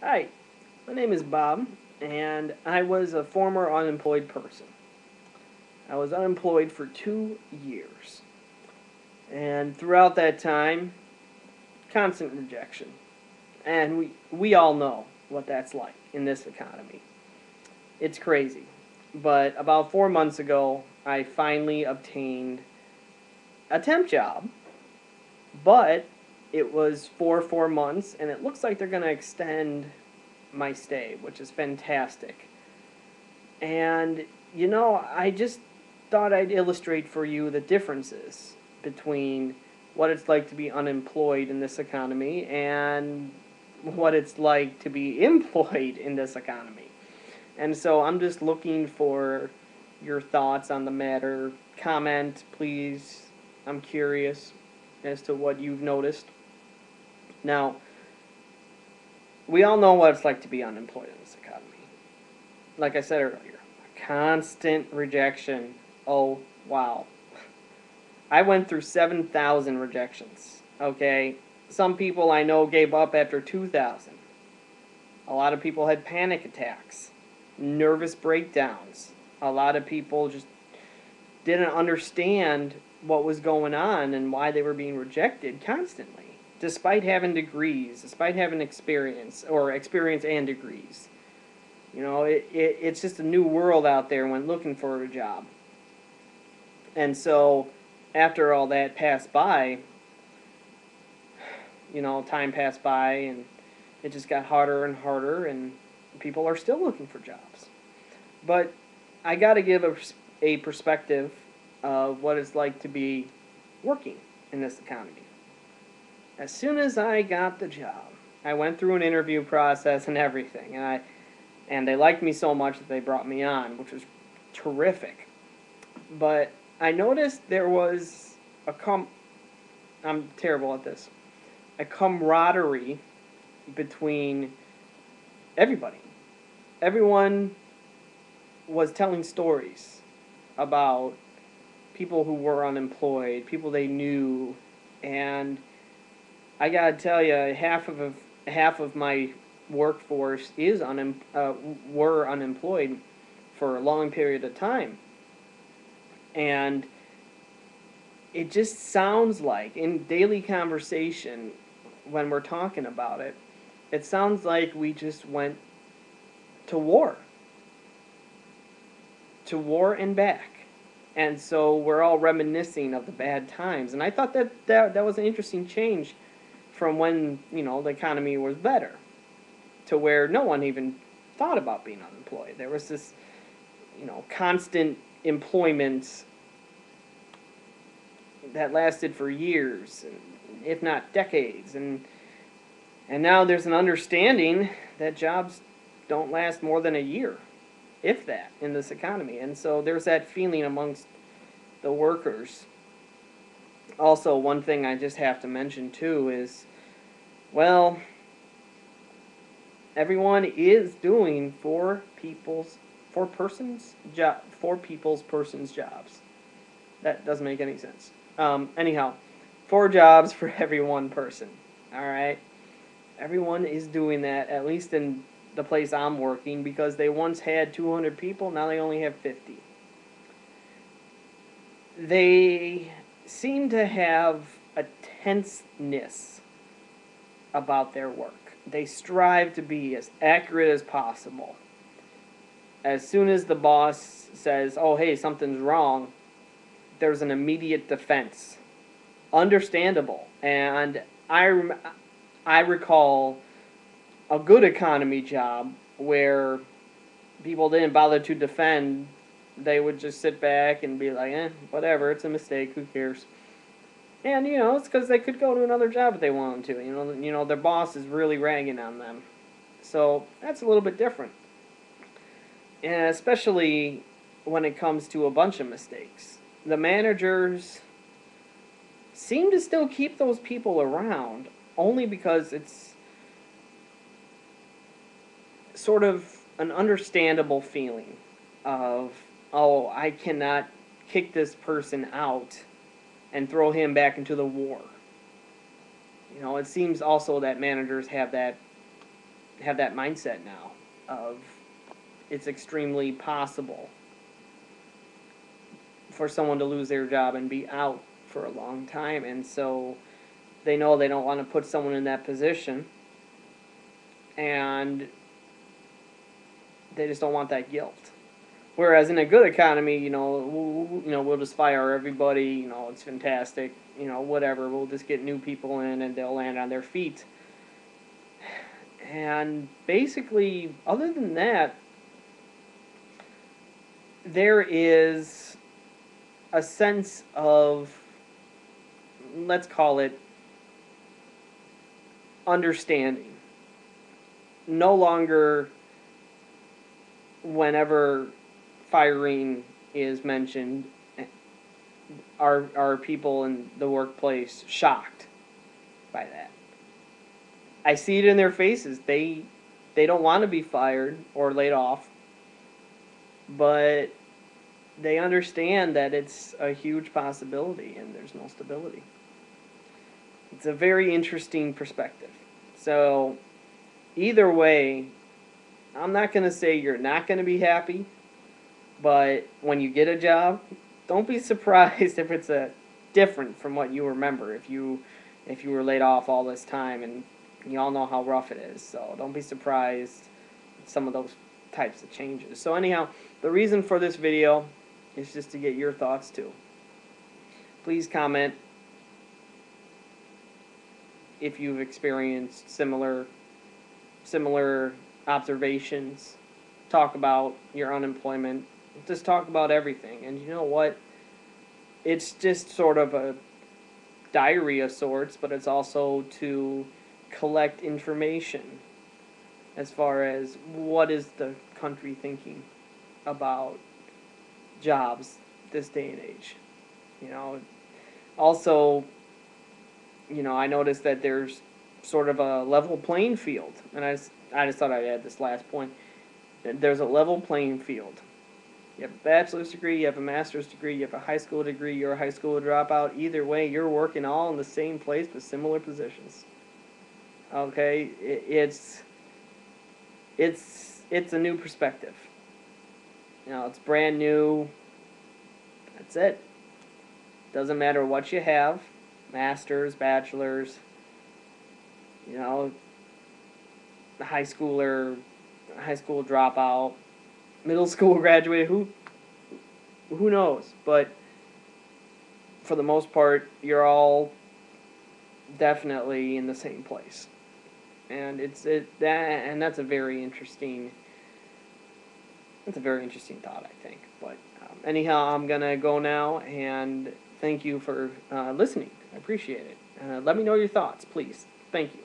Hi, my name is Bob, and I was a former unemployed person. I was unemployed for 2 years, and throughout that time, constant rejection. And we all know what that's like in this economy. It's crazy. But about 4 months ago, I finally obtained a temp job, but it was for 4 months, and it looks like they're going to extend my stay, which is fantastic. And, I just thought I'd illustrate for you the differences between what it's like to be unemployed in this economy and what it's like to be employed in this economy. And so I'm just looking for your thoughts on the matter. Comment, please. I'm curious as to what you've noticed. Now, we all know what it's like to be unemployed in this economy. Like I said earlier, constant rejection. Oh, wow. I went through 7,000 rejections. Okay? Some people I know gave up after 2,000. A lot of people had panic attacks, nervous breakdowns. A lot of people just didn't understand what was going on and why they were being rejected constantly, despite having degrees, despite having experience, or experience and degrees. It's just a new world out there when looking for a job. And so, after all that passed by, time passed by and it just got harder and harder, and people are still looking for jobs. But I got to give a perspective of what it's like to be working in this economy. As soon as I got the job, I went through an interview process and everything, and they liked me so much that they brought me on, which was terrific. But I noticed there was I'm terrible at this, a camaraderie between everybody. Everyone was telling stories about people who were unemployed, people they knew, and I gotta tell you, half of my workforce were unemployed for a long period of time, and it just sounds like in daily conversation when we're talking about it, it sounds like we just went to war, and back. And so we're all reminiscing of the bad times. And I thought that was an interesting change from when, the economy was better to where no one even thought about being unemployed. There was this, constant employment that lasted for years, if not decades. And now there's an understanding that jobs don't last more than a year, if that, in this economy. And so there's that feeling amongst the workers. Also, one thing I just have to mention too is, well, everyone is doing for people's persons jobs. That doesn't make any sense. Anyhow, 4 jobs for every one person. All right, everyone is doing that, at least in the place I'm working, because they once had 200 people, now they only have 50. They seem to have a tenseness about their work. They strive to be as accurate as possible. As soon as the boss says, oh, hey, something's wrong, there's an immediate defense. Understandable. And I recall a good economy job where people didn't bother to defend. They would just sit back and be like, whatever, it's a mistake, who cares? And, it's because they could go to another job if they wanted to. Their boss is really ragging on them. So that's a little bit different. And especially when it comes to a bunch of mistakes. The managers seem to still keep those people around only because it's sort of an understandable feeling of, oh, I cannot kick this person out and throw him back into the war. It seems also that managers have that, have that mindset now of it's extremely possible for someone to lose their job and be out for a long time, and so they know they don't want to put someone in that position, and they just don't want that guilt. Whereas in a good economy, we'll just fire everybody. It's fantastic. Whatever. We'll just get new people in, and they'll land on their feet. And basically, other than that, there is a sense of, let's call it, understanding. No longer, whenever firing is mentioned, are people in the workplace shocked by that. I see it in their faces. They don't want to be fired or laid off, but they understand that it's a huge possibility and there's no stability. It's a very interesting perspective. So either way, I'm not going to say you're not going to be happy, but when you get a job, don't be surprised if it's different from what you remember. If you were laid off all this time, and you all know how rough it is, so don't be surprised at some of those types of changes. So anyhow, the reason for this video is just to get your thoughts too. Please comment if you've experienced similar observations. Talk about your unemployment. Just talk about everything. And you know what? It's just sort of a diary of sorts, but it's also to collect information as far as what is the country thinking about jobs this day and age. Also, I noticed that there's sort of a level playing field, and I just thought I'd add this last point. There's a level playing field. You have a bachelor's degree, you have a master's degree, you have a high school degree, you're a high school dropout. Either way, you're working all in the same place with similar positions. Okay, it's a new perspective. It's brand new. That's it. Doesn't matter what you have, masters, bachelors, high schooler, high school dropout, middle school graduate, who knows? But for the most part, you're all definitely in the same place. And that's a very interesting thought, I think. But anyhow, I'm gonna go now, and thank you for listening. I appreciate it. Let me know your thoughts, please. Thank you.